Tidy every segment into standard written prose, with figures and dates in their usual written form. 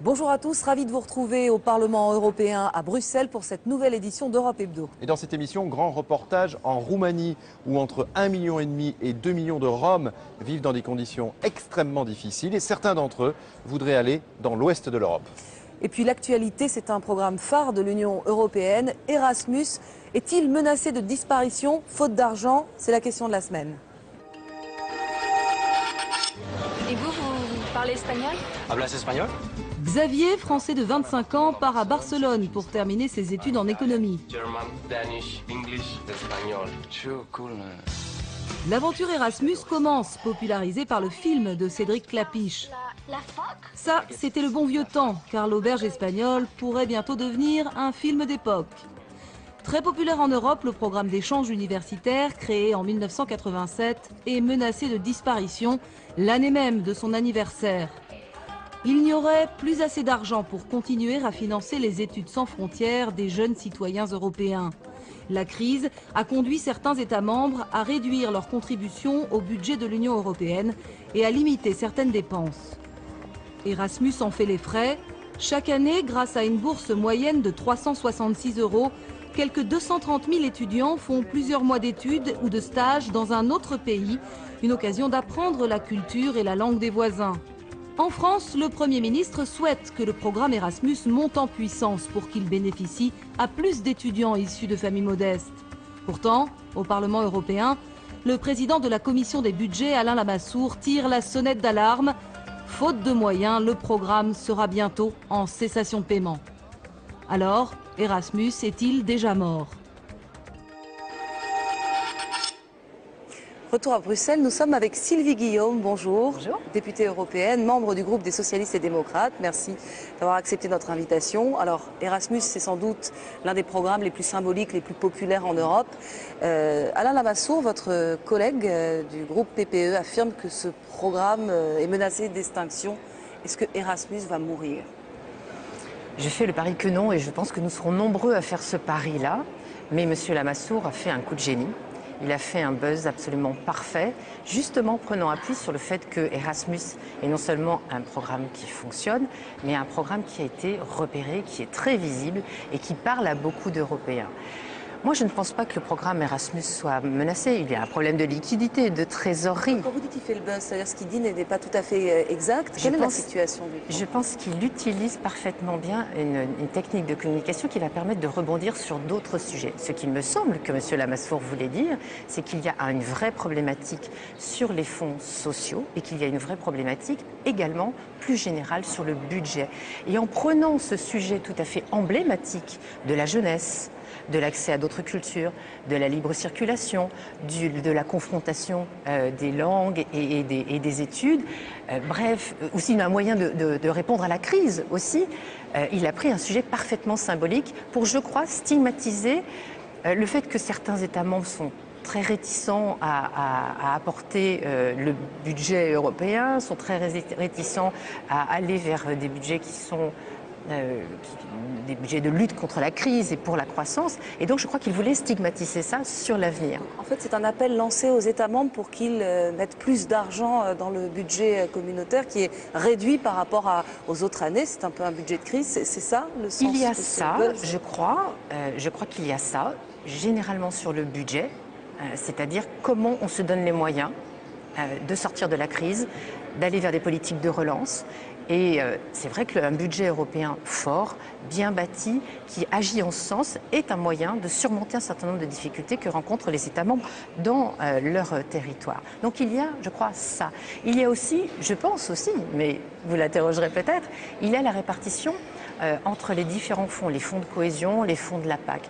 Bonjour à tous, ravi de vous retrouver au Parlement européen à Bruxelles pour cette nouvelle édition d'Europe Hebdo. Et dans cette émission, grand reportage en Roumanie où entre 1,5 million et 2 millions de Roms vivent dans des conditions extrêmement difficiles et certains d'entre eux voudraient aller dans l'ouest de l'Europe. Et puis l'actualité, c'est un programme phare de l'Union européenne, Erasmus. Est-il menacé de disparition faute d'argent? C'est la question de la semaine. Et vous parlez espagnol? ¿Hablas español? Xavier, français de 25 ans, part à Barcelone pour terminer ses études en économie. German, Danish, English, espagnol. Cool. L'aventure Erasmus commence, popularisée par le film de Cédric Clapiche. Ça, c'était le bon vieux temps, car l'auberge espagnole pourrait bientôt devenir un film d'époque. Très populaire en Europe, le programme d'échange universitaire, créé en 1987, est menacé de disparition l'année même de son anniversaire. Il n'y aurait plus assez d'argent pour continuer à financer les études sans frontières des jeunes citoyens européens. La crise a conduit certains États membres à réduire leur contribution au budget de l'Union européenne et à limiter certaines dépenses. Erasmus en fait les frais. Chaque année, grâce à une bourse moyenne de 366 €, quelques 230 000 étudiants font plusieurs mois d'études ou de stages dans un autre pays, une occasion d'apprendre la culture et la langue des voisins. En France, le Premier ministre souhaite que le programme Erasmus monte en puissance pour qu'il bénéficie à plus d'étudiants issus de familles modestes. Pourtant, au Parlement européen, le président de la commission des budgets, Alain Lamassoure, tire la sonnette d'alarme. Faute de moyens, le programme sera bientôt en cessation de paiement. Alors, Erasmus est-il déjà mort ? Retour à Bruxelles, nous sommes avec Sylvie Guillaume, bonjour. Bonjour. Députée européenne, membre du groupe des socialistes et démocrates. Merci d'avoir accepté notre invitation. Alors, Erasmus, c'est sans doute l'un des programmes les plus symboliques, les plus populaires en Europe. Alain Lamassoure, votre collègue du groupe PPE, affirme que ce programme est menacé d'extinction. Est-ce que Erasmus va mourir? Je fais le pari que non et je pense que nous serons nombreux à faire ce pari-là. Mais M. Lamassoure a fait un coup de génie. Il a fait un buzz absolument parfait, justement prenant appui sur le fait que Erasmus est non seulement un programme qui fonctionne, mais un programme qui a été repéré, qui est très visible et qui parle à beaucoup d'Européens. Moi, je ne pense pas que le programme Erasmus soit menacé. Il y a un problème de liquidité, de trésorerie. Quand vous dites qu'il fait le buzz, c'est-à-dire ce qu'il dit n'est pas tout à fait exact. Quelle est la situation du coup? Je pense qu'il utilise parfaitement bien une technique de communication qui va permettre de rebondir sur d'autres sujets. Ce qu'il me semble que M. Lamassoure voulait dire, c'est qu'il y a une vraie problématique sur les fonds sociaux et qu'il y a une vraie problématique également plus générale sur le budget. Et en prenant ce sujet tout à fait emblématique de la jeunesse, de l'accès à d'autres cultures, de la libre circulation, de la confrontation des langues et des études. Bref, aussi un moyen de répondre à la crise aussi. Il a pris un sujet parfaitement symbolique pour, je crois, stigmatiser le fait que certains États membres sont très réticents à apporter le budget européen, sont très réticents à aller vers des budgets qui sont des budgets de lutte contre la crise et pour la croissance. Et donc je crois qu'il voulait stigmatiser ça sur l'avenir. En fait, c'est un appel lancé aux États membres pour qu'ils mettent plus d'argent dans le budget communautaire qui est réduit par rapport aux autres années. C'est un peu un budget de crise. C'est ça le sens? Il y a ça, je crois qu'il y a ça, généralement sur le budget, c'est-à-dire comment on se donne les moyens de sortir de la crise, d'aller vers des politiques de relance. Et c'est vrai qu'un budget européen fort, bien bâti, qui agit en ce sens, est un moyen de surmonter un certain nombre de difficultés que rencontrent les États membres dans leur territoire. Donc il y a, je crois, ça. Il y a aussi, je pense aussi, mais vous l'interrogerez peut-être, il y a la répartition entre les différents fonds, les fonds de cohésion, les fonds de la PAC.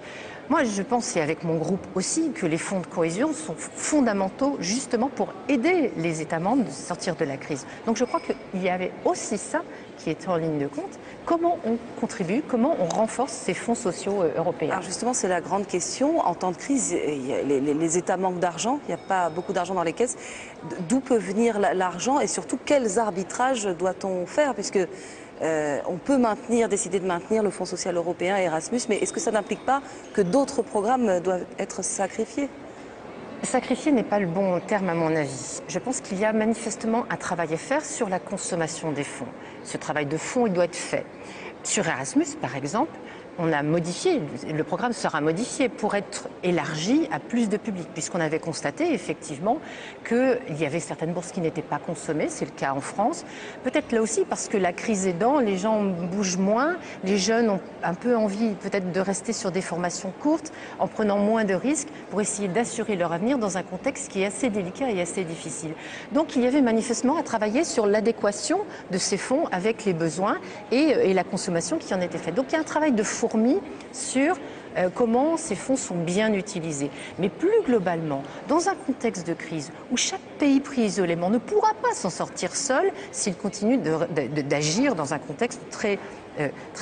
Moi, je pense, et avec mon groupe aussi, que les fonds de cohésion sont fondamentaux justement pour aider les États membres de sortir de la crise. Donc je crois qu'il y avait aussi ça qui était en ligne de compte. Comment on contribue, comment on renforce ces fonds sociaux européens? Alors justement, c'est la grande question. En temps de crise, les États manquent d'argent, il n'y a pas beaucoup d'argent dans les caisses. D'où peut venir l'argent et surtout quels arbitrages doit-on faire? Puisque on peut décider de maintenir le Fonds social européen et Erasmus, mais est-ce que ça n'implique pas que d'autres programmes doivent être sacrifiés? Sacrifier n'est pas le bon terme à mon avis. Je pense qu'il y a manifestement un travail à faire sur la consommation des fonds. Ce travail de fond, il doit être fait. Sur Erasmus, par exemple, on a modifié, le programme sera modifié pour être élargi à plus de public, puisqu'on avait constaté effectivement qu'il y avait certaines bourses qui n'étaient pas consommées, c'est le cas en France. Peut-être là aussi parce que la crise aidant, les gens bougent moins, les jeunes ont un peu envie peut-être de rester sur des formations courtes, en prenant moins de risques pour essayer d'assurer leur avenir dans un contexte qui est assez délicat et assez difficile. Donc il y avait manifestement à travailler sur l'adéquation de ces fonds avec les besoins et la consommation qui en était faite. Donc il y a un travail de fourmi sur comment ces fonds sont bien utilisés. Mais plus globalement, dans un contexte de crise où chaque pays pris isolément ne pourra pas s'en sortir seul s'il continue d'agir dans un contexte très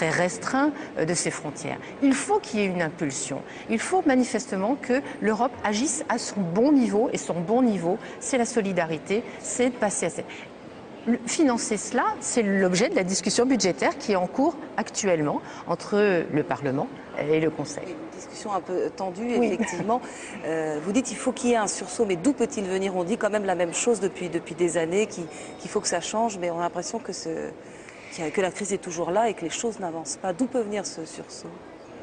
restreint de ses frontières. Il faut qu'il y ait une impulsion. Il faut manifestement que l'Europe agisse à son bon niveau, et son bon niveau, c'est la solidarité, c'est de passer à cette... Financer cela, c'est l'objet de la discussion budgétaire qui est en cours actuellement entre le Parlement et le Conseil. Une discussion un peu tendue, oui. Effectivement. Vous dites qu'il faut qu'il y ait un sursaut, mais d'où peut-il venir? On dit quand même la même chose depuis des années, qu'il faut que ça change, mais on a l'impression que la crise est toujours là et que les choses n'avancent pas. D'où peut venir ce sursaut?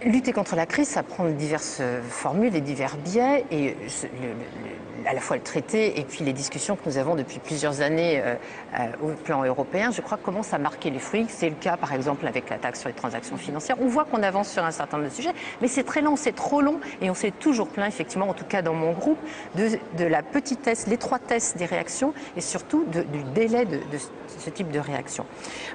Lutter contre la crise, ça prend diverses formules et divers biais, et à la fois le traité et puis les discussions que nous avons depuis plusieurs années au plan européen, je crois, commencent à marquer les fruits. C'est le cas par exemple avec la taxe sur les transactions financières. On voit qu'on avance sur un certain nombre de sujets, mais c'est très lent, c'est trop long, et on s'est toujours plaint, effectivement, en tout cas dans mon groupe, de la petitesse, l'étroitesse des réactions et surtout du délai de ce type de réaction.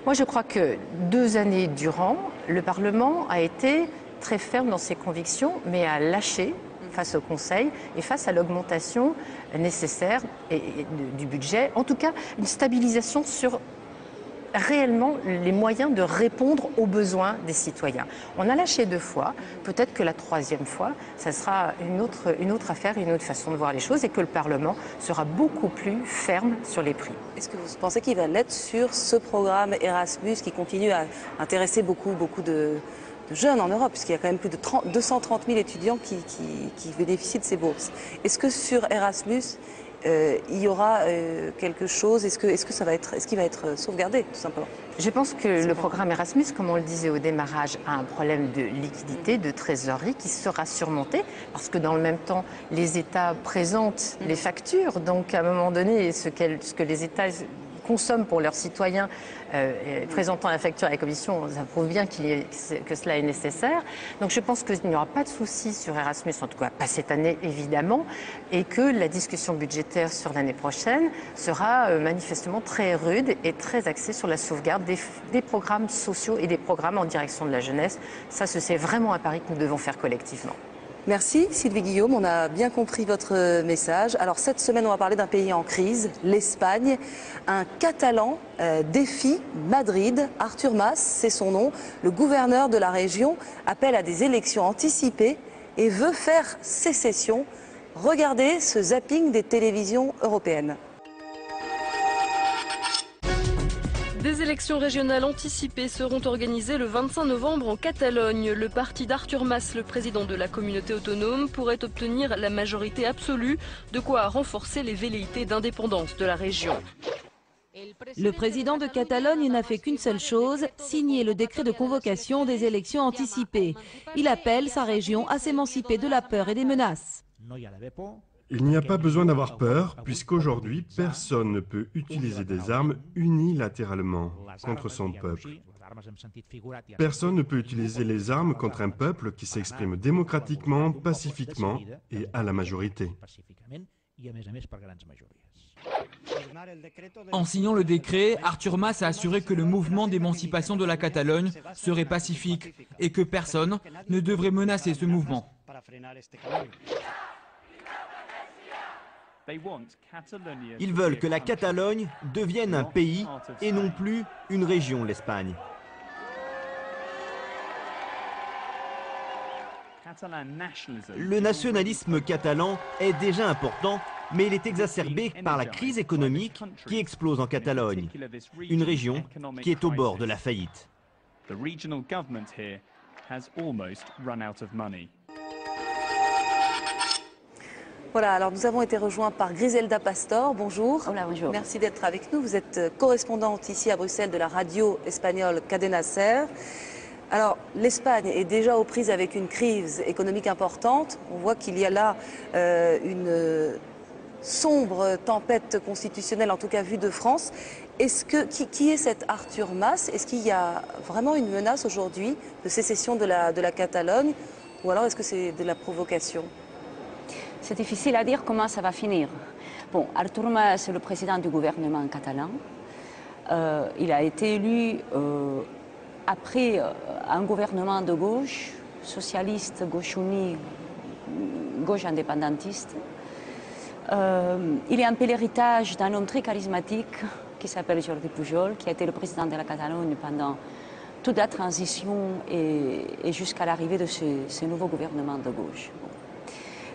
Moi, je crois que 2 années durant, le Parlement a été très ferme dans ses convictions, mais a lâché face au Conseil et face à l'augmentation nécessaire du budget. En tout cas, une stabilisation sur réellement les moyens de répondre aux besoins des citoyens. On a lâché 2 fois, peut-être que la 3e fois, ça sera une autre affaire, une autre façon de voir les choses, et que le Parlement sera beaucoup plus ferme sur les prix. Est-ce que vous pensez qu'il va l'être sur ce programme Erasmus qui continue à intéresser beaucoup de jeunes en Europe, puisqu'il y a quand même plus de 230 000 étudiants qui bénéficient de ces bourses? Est-ce que sur Erasmus, il y aura quelque chose? Est-ce qu'il va être sauvegardé, tout simplement? Je pense que le programme Erasmus, comme on le disait au démarrage, a un problème de liquidité, de trésorerie qui sera surmonté, parce que dans le même temps, les États présentent les factures. Donc à un moment donné, ce que les États consomment pour leurs citoyens, présentant la facture à la Commission, ça prouve bien que cela est nécessaire. Donc je pense qu'il n'y aura pas de souci sur Erasmus, en tout cas pas cette année évidemment, et que la discussion budgétaire sur l'année prochaine sera manifestement très rude et très axée sur la sauvegarde des programmes sociaux et des programmes en direction de la jeunesse. Ça, c'est vraiment un pari que nous devons faire collectivement. Merci Sylvie Guillaume, on a bien compris votre message. Alors cette semaine, on va parler d'un pays en crise, l'Espagne. Un Catalan défie Madrid. Artur Mas, c'est son nom. Le gouverneur de la région appelle à des élections anticipées et veut faire sécession. Regardez ce zapping des télévisions européennes. Des élections régionales anticipées seront organisées le 25 novembre en Catalogne. Le parti d'Artur Mas, le président de la communauté autonome, pourrait obtenir la majorité absolue, de quoi renforcer les velléités d'indépendance de la région. Le président de Catalogne n'a fait qu'une seule chose, signer le décret de convocation des élections anticipées. Il appelle sa région à s'émanciper de la peur et des menaces. Il n'y a pas besoin d'avoir peur, puisqu'aujourd'hui, personne ne peut utiliser des armes unilatéralement contre son peuple. Personne ne peut utiliser les armes contre un peuple qui s'exprime démocratiquement, pacifiquement et à la majorité. En signant le décret, Artur Mas a assuré que le mouvement d'émancipation de la Catalogne serait pacifique et que personne ne devrait menacer ce mouvement. Ils veulent que la Catalogne devienne un pays et non plus une région, l'Espagne. Le nationalisme catalan est déjà important, mais il est exacerbé par la crise économique qui explose en Catalogne, une région qui est au bord de la faillite. Voilà, alors nous avons été rejoints par Griselda Pastor. Bonjour. Hola, bonjour. Merci d'être avec nous. Vous êtes correspondante ici à Bruxelles de la radio espagnole Cadena Ser. Alors, l'Espagne est déjà aux prises avec une crise économique importante. On voit qu'il y a là une sombre tempête constitutionnelle, en tout cas vue de France. Qui est cet Artur Mas? Est-ce qu'il y a vraiment une menace aujourd'hui de sécession de la Catalogne? Ou alors est-ce que c'est de la provocation? C'est difficile à dire comment ça va finir. Bon, Artur Mas, c'est le président du gouvernement catalan. Il a été élu après un gouvernement de gauche, socialiste, gauche unie, gauche indépendantiste. Il est un peu l'héritage d'un homme très charismatique qui s'appelle Jordi Pujol, qui a été le président de la Catalogne pendant toute la transition et jusqu'à l'arrivée de ce nouveau gouvernement de gauche.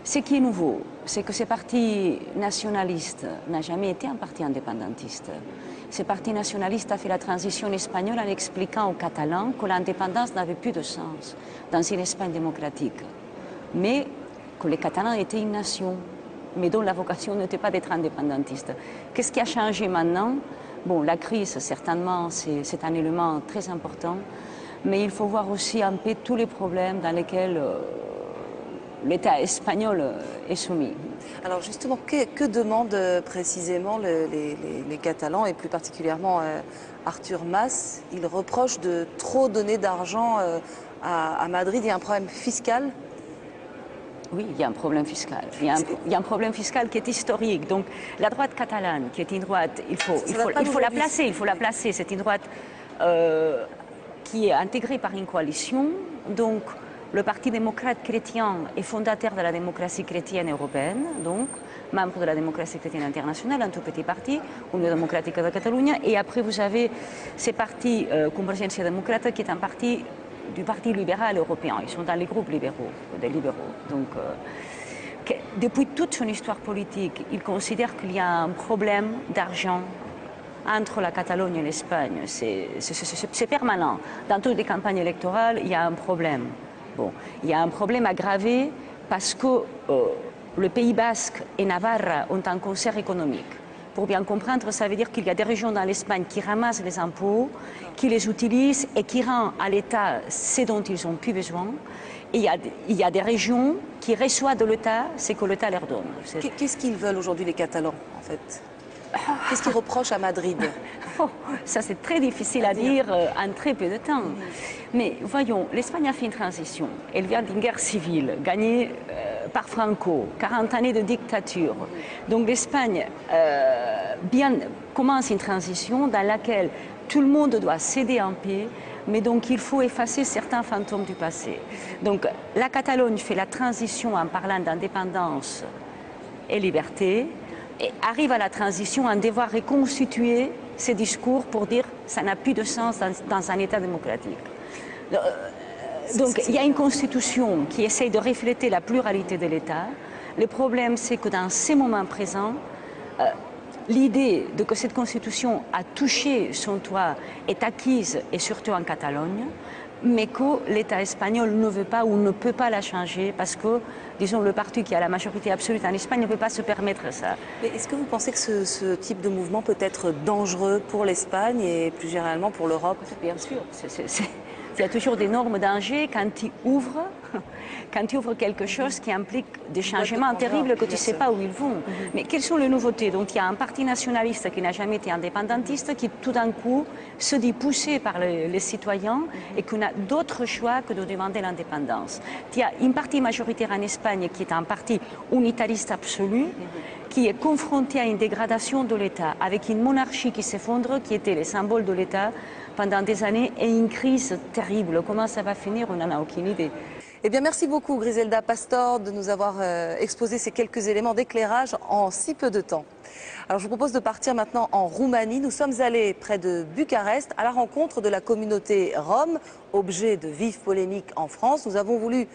Ce qui est nouveau, c'est que ce parti nationaliste n'a jamais été un parti indépendantiste. Ce parti nationaliste a fait la transition espagnole en expliquant aux Catalans que l'indépendance n'avait plus de sens dans une Espagne démocratique, mais que les Catalans étaient une nation, mais dont la vocation n'était pas d'être indépendantiste. Qu'est-ce qui a changé maintenant? Bon, la crise, certainement, c'est un élément très important, mais il faut voir aussi un peu tous les problèmes dans lesquels l'État espagnol est soumis. Alors justement, que demandent précisément les Catalans et plus particulièrement Artur Mas? Il reproche de trop donner d'argent à Madrid. Il y a un problème fiscal? Oui, il y a un problème fiscal. Il y a un problème fiscal qui est historique. Donc la droite catalane, qui est une droite, il faut la placer. C'est une droite qui est intégrée par une coalition. Donc le Parti démocrate chrétien est fondateur de la démocratie chrétienne européenne, donc membre de la démocratie chrétienne internationale, un tout petit parti, Unió Democràtica de Catalunya. Et après, vous avez ce parti Convergència Democrata, qui est un parti du Parti libéral européen. Ils sont dans les groupes libéraux, des libéraux. Donc, depuis toute son histoire politique, ils considèrent qu'il y a un problème d'argent entre la Catalogne et l'Espagne. C'est permanent. Dans toutes les campagnes électorales, il y a un problème. Bon, il y a un problème aggravé parce que le Pays basque et Navarra ont un concert économique. Pour bien comprendre, ça veut dire qu'il y a des régions dans l'Espagne qui ramassent les impôts, qui les utilisent et qui rendent à l'État ce dont ils n'ont plus besoin. Et il y a des régions qui reçoivent de l'État ce que l'État leur donne. Qu'est-ce qu'ils veulent aujourd'hui les Catalans, en fait? Qu'est-ce qu'ils reprochent à Madrid? Ça, c'est très difficile à dire en très peu de temps. Mais voyons, l'Espagne a fait une transition. Elle vient d'une guerre civile gagnée par Franco, 40 années de dictature. Donc l'Espagne commence une transition dans laquelle tout le monde doit céder en paix, mais donc il faut effacer certains fantômes du passé. Donc la Catalogne fait la transition en parlant d'indépendance et liberté, et arrive à la transition en devoir reconstituer ses discours pour dire que ça n'a plus de sens dans un État démocratique. Donc il y a une constitution qui essaye de refléter la pluralité de l'État. Le problème, c'est que dans ces moments présents, l'idée de que cette constitution a touché son toit est acquise, et surtout en Catalogne, mais que l'État espagnol ne veut pas ou ne peut pas la changer parce que, disons, le parti qui a la majorité absolue en Espagne ne peut pas se permettre ça. Mais est-ce que vous pensez que ce type de mouvement peut être dangereux pour l'Espagne et plus généralement pour l'Europe? Bien sûr. Il y a toujours d'énormes dangers quand tu ouvres quelque chose qui implique des changements terribles que tu ne sais pas où ils vont. Mais quelles sont les nouveautés? Donc il y a un parti nationaliste qui n'a jamais été indépendantiste, qui tout d'un coup se dit poussé par les citoyens et qu'on a d'autres choix que de demander l'indépendance. Il y a une partie majoritaire en Espagne qui est un parti unitariste absolu, qui est confronté à une dégradation de l'État, avec une monarchie qui s'effondre, qui était le symbole de l'État pendant des années, et une crise terrible. Comment ça va finir, on n'en a aucune idée. Eh bien, merci beaucoup Griselda Pastor de nous avoir exposé ces quelques éléments d'éclairage en si peu de temps. Alors je vous propose de partir maintenant en Roumanie. Nous sommes allés près de Bucarest à la rencontre de la communauté rome, objet de vives polémiques en France. Nous avons voulu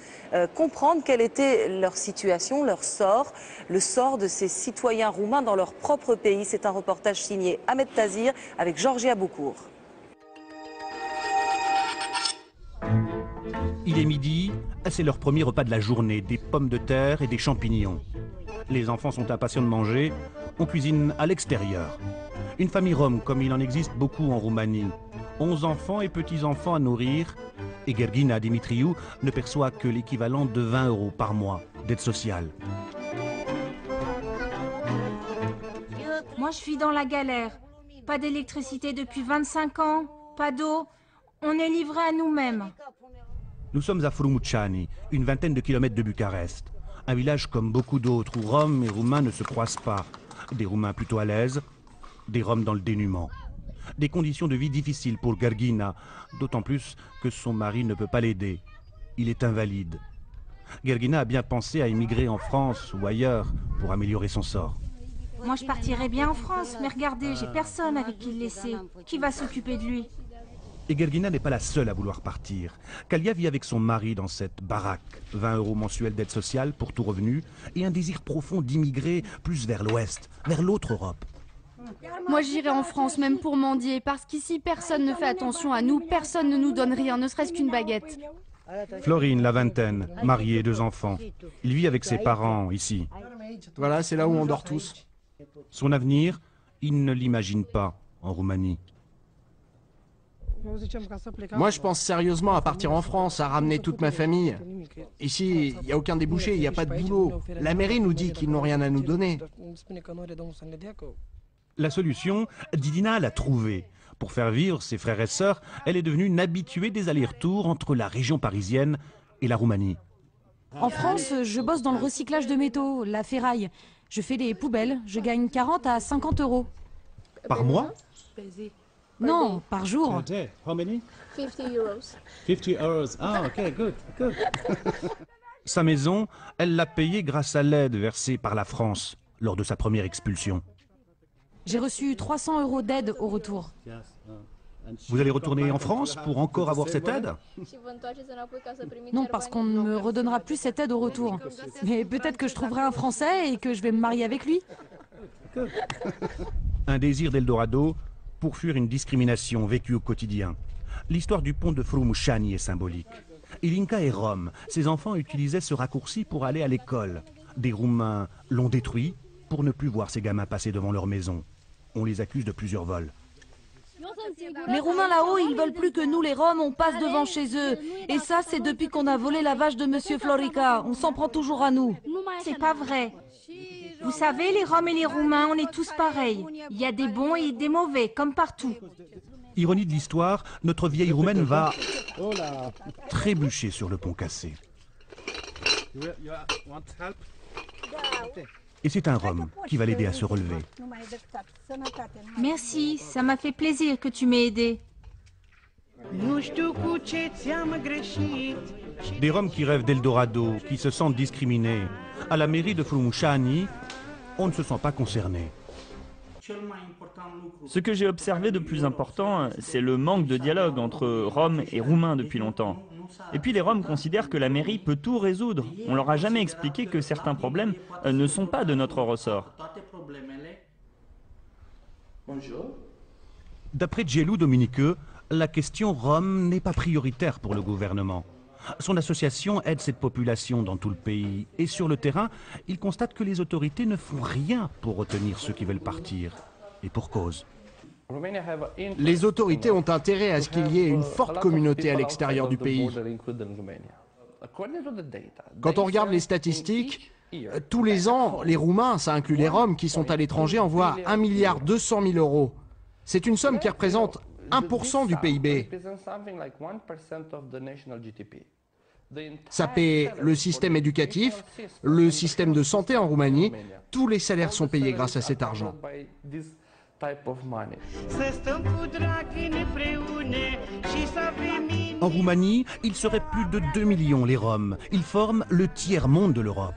comprendre quelle était leur situation, leur sort, le sort de ces citoyens roumains dans leur propre pays. C'est un reportage signé Ahmed Tazir avec Georgia Boucourt. Il est midi, c'est leur premier repas de la journée, des pommes de terre et des champignons. Les enfants sont impatients de manger, on cuisine à l'extérieur. Une famille rome, comme il en existe beaucoup en Roumanie. 11 enfants et petits-enfants à nourrir. Et Gergina Dimitriou ne perçoit que l'équivalent de 20 € par mois d'aide sociale. Moi, je suis dans la galère. Pas d'électricité depuis 25 ans, pas d'eau. On est livré à nous-mêmes. Nous sommes à Frumucani, une vingtaine de kilomètres de Bucarest. Un village comme beaucoup d'autres où Roms et Roumains ne se croisent pas. Des Roumains plutôt à l'aise, des Roms dans le dénuement. Des conditions de vie difficiles pour Gergina, d'autant plus que son mari ne peut pas l'aider. Il est invalide. Gergina a bien pensé à émigrer en France ou ailleurs pour améliorer son sort. Moi, je partirais bien en France, mais regardez, j'ai personne avec qui le laisser. Qui va s'occuper de lui? Et Gergina n'est pas la seule à vouloir partir. Kalia vit avec son mari dans cette baraque. 20 € mensuels d'aide sociale pour tout revenu et un désir profond d'immigrer plus vers l'ouest, vers l'autre Europe. Moi j'irai en France même pour mendier, parce qu'ici personne ne fait attention à nous, personne ne nous donne rien, ne serait-ce qu'une baguette. Florine, la vingtaine, mariée, 2 enfants. Il vit avec ses parents ici. Voilà, c'est là où on dort tous. Son avenir, il ne l'imagine pas en Roumanie. Moi, je pense sérieusement à partir en France, à ramener toute ma famille. Ici, il n'y a aucun débouché, il n'y a pas de boulot. La mairie nous dit qu'ils n'ont rien à nous donner. La solution, Didina l'a trouvée. Pour faire vivre ses frères et sœurs, elle est devenue une habituée des allers-retours entre la région parisienne et la Roumanie. En France, je bosse dans le recyclage de métaux, la ferraille. Je fais les poubelles, je gagne 40 à 50 €. Par mois? Non, par jour. 50 euros. 50 euros. Ah, ok, good, good. Sa maison, elle l'a payée grâce à l'aide versée par la France lors de sa première expulsion. J'ai reçu 300 € d'aide au retour. Vous allez retourner en France pour encore avoir cette aide? Non, parce qu'on ne me redonnera plus cette aide au retour. Mais peut-être que je trouverai un Français et que je vais me marier avec lui. Un désir d'Eldorado pour fuir une discrimination vécue au quotidien. L'histoire du pont de Frumucani est symbolique. Ilinka est rome. Ses enfants utilisaient ce raccourci pour aller à l'école. Des Roumains l'ont détruit pour ne plus voir ces gamins passer devant leur maison. On les accuse de plusieurs vols. Les Roumains là-haut, ils veulent plus que nous, les Roms, on passe devant chez eux. Et ça, c'est depuis qu'on a volé la vache de Monsieur Florica. On s'en prend toujours à nous. C'est pas vrai. Vous savez, les Roms et les Roumains, on est tous pareils. Il y a des bons et des mauvais, comme partout. Ironie de l'histoire, notre vieille Roumaine va trébucher sur le pont cassé. Et c'est un Rome qui va l'aider à se relever. Merci, ça m'a fait plaisir que tu m'aies aidé. Des Roms qui rêvent d'Eldorado, qui se sentent discriminés. À la mairie de Frumucani, on ne se sent pas concerné. Ce que j'ai observé de plus important, c'est le manque de dialogue entre Roms et Roumains depuis longtemps. Et puis les Roms considèrent que la mairie peut tout résoudre. On leur a jamais expliqué que certains problèmes ne sont pas de notre ressort. D'après Gelou Dominiqueux, la question Rome n'est pas prioritaire pour le gouvernement. Son association aide cette population dans tout le pays. Et sur le terrain, il constate que les autorités ne font rien pour retenir ceux qui veulent partir. Et pour cause. Les autorités ont intérêt à ce qu'il y ait une forte communauté à l'extérieur du pays. Quand on regarde les statistiques, tous les ans, les Roumains, ça inclut les Roms qui sont à l'étranger, envoient 1,2 milliard €. C'est une somme qui représente 1% du PIB. Ça paie le système éducatif, le système de santé en Roumanie. Tous les salaires sont payés grâce à cet argent. En Roumanie, il serait plus de 2 millions les Roms. Ils forment le tiers-monde de l'Europe.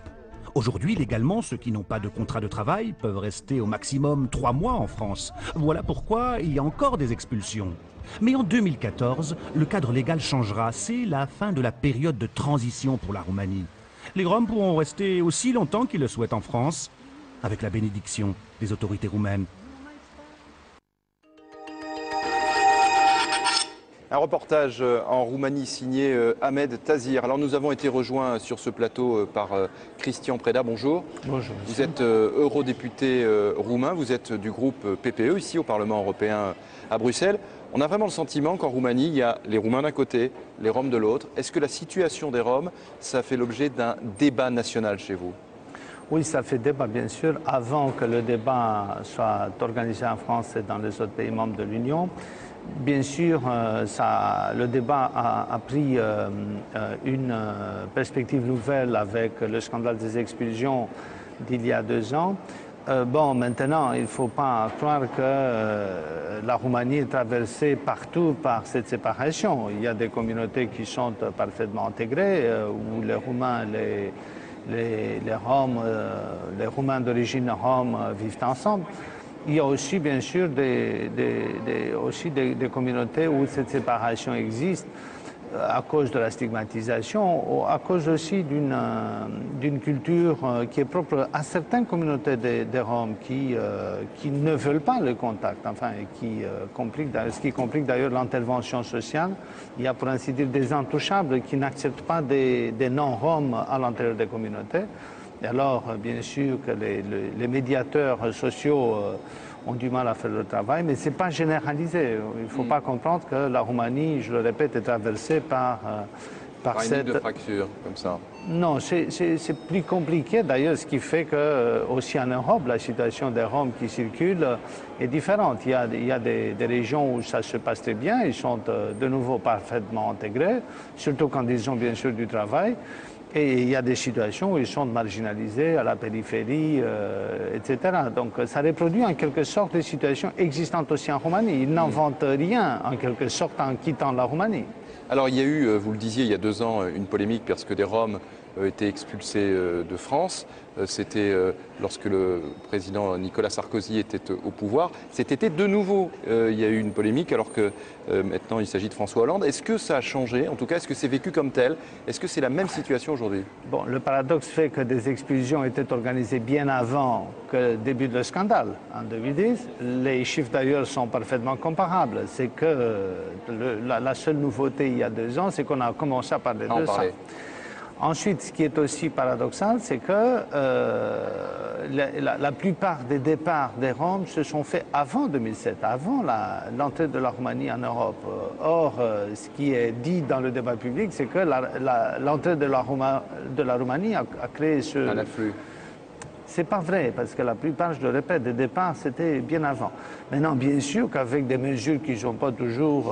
Aujourd'hui, légalement, ceux qui n'ont pas de contrat de travail peuvent rester au maximum 3 mois en France. Voilà pourquoi il y a encore des expulsions. Mais en 2014, le cadre légal changera. C'est la fin de la période de transition pour la Roumanie. Les Roms pourront rester aussi longtemps qu'ils le souhaitent en France, avec la bénédiction des autorités roumaines. Un reportage en Roumanie signé Ahmed Tazir. Alors nous avons été rejoints sur ce plateau par Christian Preda. Bonjour. Bonjour. Vous êtes eurodéputé roumain, vous êtes du groupe PPE ici au Parlement européen à Bruxelles. On a vraiment le sentiment qu'en Roumanie, il y a les Roumains d'un côté, les Roms de l'autre. Est-ce que la situation des Roms, ça fait l'objet d'un débat national chez vous? Oui, ça fait débat, bien sûr. Avant que le débat soit organisé en France et dans les autres pays membres de l'Union, bien sûr, le débat a pris une perspective nouvelle avec le scandale des expulsions d'il y a 2 ans. Bon, maintenant, il ne faut pas croire que la Roumanie est traversée partout par cette séparation. Il y a des communautés qui sont parfaitement intégrées, où les Roumains, les Roms, les Roumains d'origine Rome vivent ensemble. Il y a aussi, bien sûr, des communautés où cette séparation existe à cause de la stigmatisation, ou à cause aussi d'une culture qui est propre à certaines communautés des Roms qui ne veulent pas le contact, enfin, ce qui complique d'ailleurs l'intervention sociale. Il y a pour ainsi dire des intouchables qui n'acceptent pas des non-Roms à l'intérieur des communautés. Et alors, bien sûr que les médiateurs sociaux ont du mal à faire le travail, mais ce n'est pas généralisé. Il ne faut pas comprendre que la Roumanie, je le répète, est traversée par cette... de fracture, comme ça. Non, c'est plus compliqué d'ailleurs, ce qui fait que aussi en Europe, la situation des Roms qui circulent est différente. Il y a des régions où ça se passe très bien, ils sont de nouveau parfaitement intégrés, surtout quand ils ont bien sûr du travail. Et il y a des situations où ils sont marginalisés à la périphérie, etc. Donc ça reproduit en quelque sorte les situations existantes aussi en Roumanie. Ils n'inventent rien en quelque sorte en quittant la Roumanie. Alors il y a eu, vous le disiez, il y a 2 ans, une polémique parce que des Roms étaient expulsés de France. C'était lorsque le président Nicolas Sarkozy était au pouvoir. Cet été, de nouveau, il y a eu une polémique alors que maintenant il s'agit de François Hollande. Est-ce que ça a changé? En tout cas, est-ce que c'est vécu comme tel? Est-ce que c'est la même situation aujourd'hui? Bon, le paradoxe fait que des expulsions étaient organisées bien avant que le début de le scandale, en 2010. Les chiffres d'ailleurs sont parfaitement comparables. C'est que la seule nouveauté il y a 2 ans, c'est qu'on a commencé à parler de ça. Ensuite, ce qui est aussi paradoxal, c'est que la plupart des départs des Roms se sont faits avant 2007, avant l'entrée de la Roumanie en Europe. Or, ce qui est dit dans le débat public, c'est que l'entrée de la Roumanie a créé un afflux. C'est pas vrai, parce que la plupart, je le répète, des départs, c'était bien avant. Maintenant, bien sûr qu'avec des mesures qui ne sont pas toujours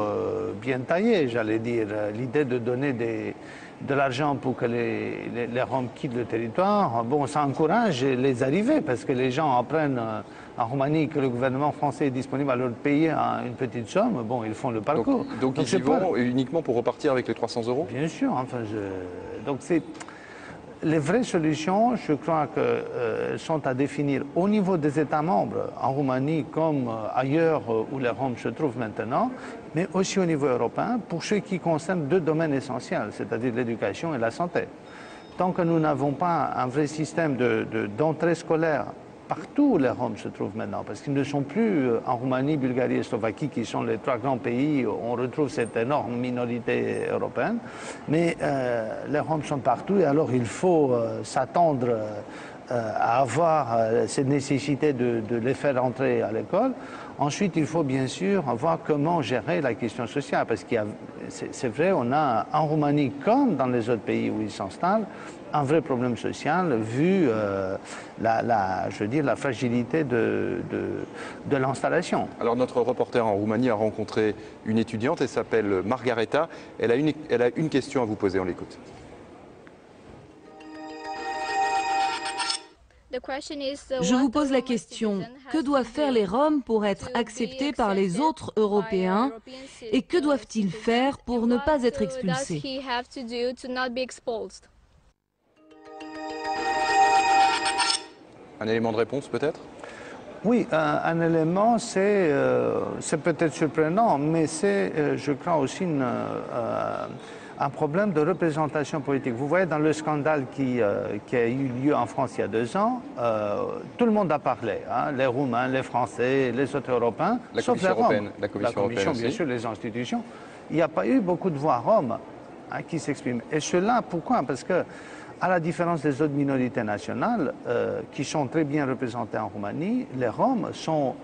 bien taillées, j'allais dire, l'idée de donner de l'argent pour que les Roms quittent le territoire, bon, ça encourage les arrivées, parce que les gens apprennent en Roumanie que le gouvernement français est disponible à leur payer une petite somme, bon, ils font le parcours. Donc ils y vont uniquement pour repartir avec les 300 €? Bien sûr, enfin, donc c'est... Les vraies solutions, je crois sont à définir au niveau des États membres, en Roumanie comme ailleurs où les Roms se trouvent maintenant, mais aussi au niveau européen, pour ce qui concerne 2 domaines essentiels, c'est-à-dire l'éducation et la santé. Tant que nous n'avons pas un vrai système d'entrée scolaire partout où les Roms se trouvent maintenant, parce qu'ils ne sont plus en Roumanie, Bulgarie et Slovaquie, qui sont les 3 grands pays où on retrouve cette énorme minorité européenne, mais les Roms sont partout et alors il faut s'attendre à avoir cette nécessité de les faire entrer à l'école. Ensuite, il faut bien sûr voir comment gérer la question sociale, parce que c'est vrai, on a en Roumanie, comme dans les autres pays où ils s'installent, un vrai problème social vu je veux dire, la fragilité de l'installation. Alors notre reporter en Roumanie a rencontré une étudiante, elle s'appelle Margareta. Elle a une question à vous poser, on l'écoute. Je vous pose la question, que doivent faire les Roms pour être acceptés par les autres Européens et que doivent-ils faire pour ne pas être expulsés? Un élément de réponse peut-être? Oui, un élément, c'est peut-être surprenant, mais c'est, je crois, aussi un problème de représentation politique. Vous voyez, dans le scandale qui a eu lieu en France il y a 2 ans, tout le monde a parlé, hein, les Roumains, les Français, les autres Européens, la sauf Commission les Roms. européenne, la Commission européenne bien aussi. sûr, les institutions. il n'y a pas eu beaucoup de voix roms qui s'expriment. Et cela, pourquoi? Parce que, à la différence des autres minorités nationales, qui sont très bien représentées en Roumanie, les Roms sont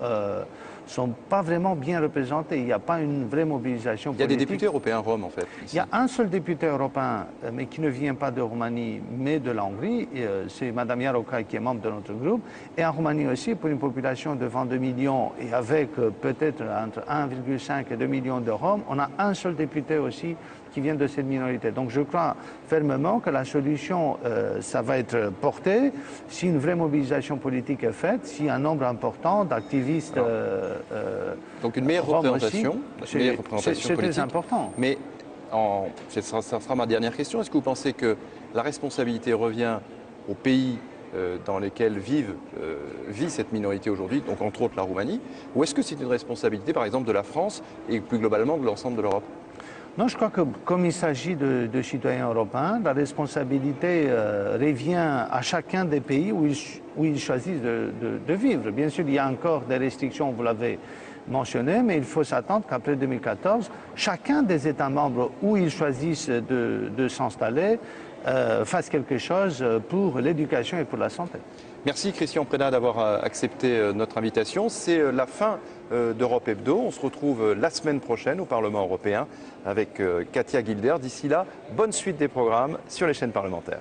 pas vraiment bien représentés. Il n'y a pas une vraie mobilisation politique. Il y a des députés européens roms, en fait. Ici. Il y a un seul député européen, mais qui ne vient pas de Roumanie, mais de la Hongrie. C'est Mme Járóka, qui est membre de notre groupe. Et en Roumanie aussi, pour une population de 22 millions, et avec peut-être entre 1,5 et 2 millions de Roms, on a un seul député aussi qui vient de cette minorité. Donc je crois fermement que la solution, ça va être porté si une vraie mobilisation politique est faite, si un nombre important d'activistes donc une meilleure représentation, c'est très important. Mais ça sera ma dernière question. Est-ce que vous pensez que la responsabilité revient aux pays dans lesquels vit cette minorité aujourd'hui, donc entre autres la Roumanie, ou est-ce que c'est une responsabilité par exemple de la France et plus globalement de l'ensemble de l'Europe? Non, je crois que comme il s'agit de citoyens européens, la responsabilité revient à chacun des pays où ils choisissent de vivre. Bien sûr, il y a encore des restrictions, vous l'avez mentionné, mais il faut s'attendre qu'après 2014, chacun des États membres où ils choisissent de s'installer fasse quelque chose pour l'éducation et pour la santé. Merci Christian Preda d'avoir accepté notre invitation. C'est la fin d'Europe Hebdo. On se retrouve la semaine prochaine au Parlement européen avec Katia Gilder. D'ici là, bonne suite des programmes sur les chaînes parlementaires.